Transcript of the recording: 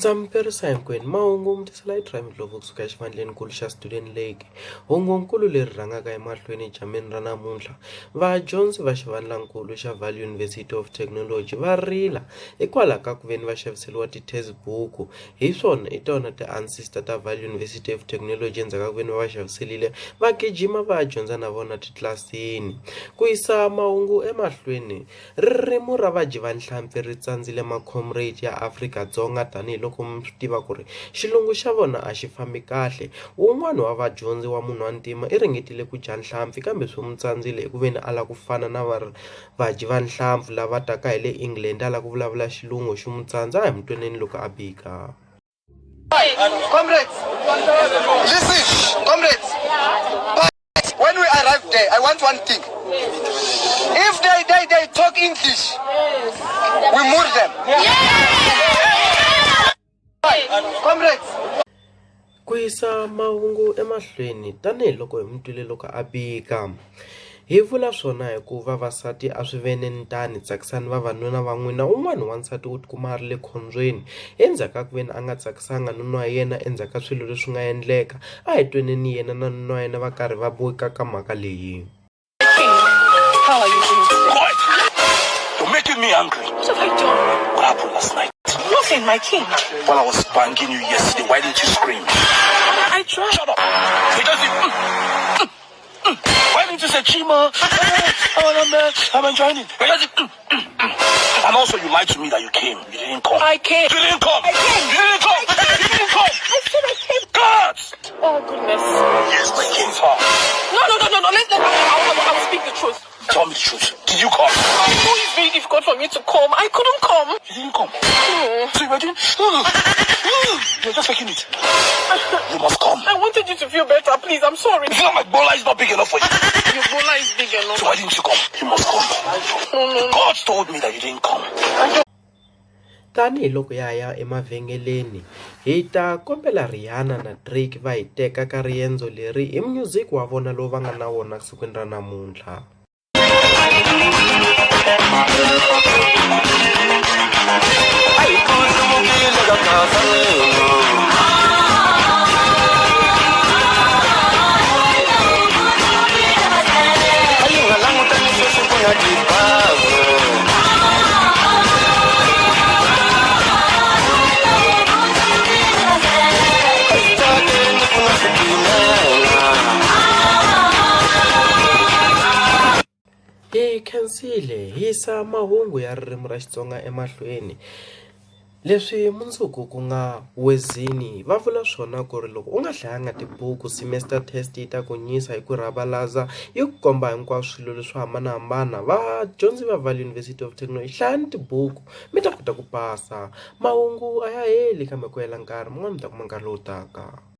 Tsamperisa hinkwenu mahungu mutisela hi Prime Global kusuka exivandlenikulu xa Student League. Hungunkulu leri rhangaka emahlweni jameni ra namuntlha. Vadyondzi va xivandlankulu xa Valley University of Technology va rila hikwalaho ka ku veni va xaviseriwa ti-textbook. Hi swona i tona ti-ancestor ta Valley University of Technology endzhaku ka ku veni va xaviserile va gijima va dyondza na vona titlilasini. Ku yisa mahungu emahlweni, ririmi ra vadyivanhlampfi ri tsandzile macomrade ya Afrika-Dzonga tanihiloko mi swi tiva ku ri xilungu xa vona a xi fambi kahle. Wun'wana wa vadyondzi wa munhu wa ntima i ringetile ku dya nhlampfi kambe swi n'wi tsandzile hi ku veni a lava ku fana na vadyi va nhlampfi lava taka hi le England a lava ku vulavula xilungu xi n'wi tsandza. A hi mi twaneni loko a bika. Comrades, listen, comrades. But when we arrive there, I want one thing. If they talk English, we move them. Comrades. Ku yisa mahungu emahlweni tanihiloko hi mutwile loko a bika. Hi vula swona hikuva vavasati a swi veneni tani tsakisani vavanuna va n'wina. Un'wana wansati u tikuma a ri le khombyeni endzhaku ka ku veni a nga tsakisanga nuna wa yena endzhaku ka swilo leswi nga endleka. A hi tweneni yena na nuna wa yena va karhi va boheka ka mhaka leyi. How are you doing today? Quiet! You're making me angry. What have I done? What happened last night? Nothing, my king. While I was spanking you yesterday, why didn't you scream? I tried. Shut up! Because why didn't you say Chima? I'm enjoying it. Because and also you lied to me that you came. You didn't come. I came. You didn't come. I came. You didn't come. You didn't come. I said I came. God! Oh, goodness. Yes, my king's heart. No. I will speak the truth. Tell me the truth. Did you come? I know it's very difficult for me to come. I couldn't come. You didn't come. So you were doing... You're just faking it. You must come. I wanted you to feel better. Please, I'm sorry. You feel like my bola is not big enough for you. Your bola is big enough. So why didn't you come? You must come. No. God told me that you didn't come. Tanihiloko ya ya emavhengeleni hi ta kombela Rihanna na Drake va hi teka ka riendzo leri hi music wa vona lowu va nga na wona sikwini ra namuntlha. Hi khensile hi yisa mahungu ya ririmi ra Xitsonga emahlweni. Leswi mundzuku ku nga wezini va vula swona ku ri loko u nga hlayanga tibuku semester test yi ta ku nyisa hi ku ravalaza yi ku komba hinkwaswo swilo leswi hambanahambana. Vadyondzi va Valley University of Technology, hlayani tibuku mi ta kota ku pasa. Mahungu a ya heli kambe ku hela nkarhi mun'wana mi ta kuma nkarhi lowu taka.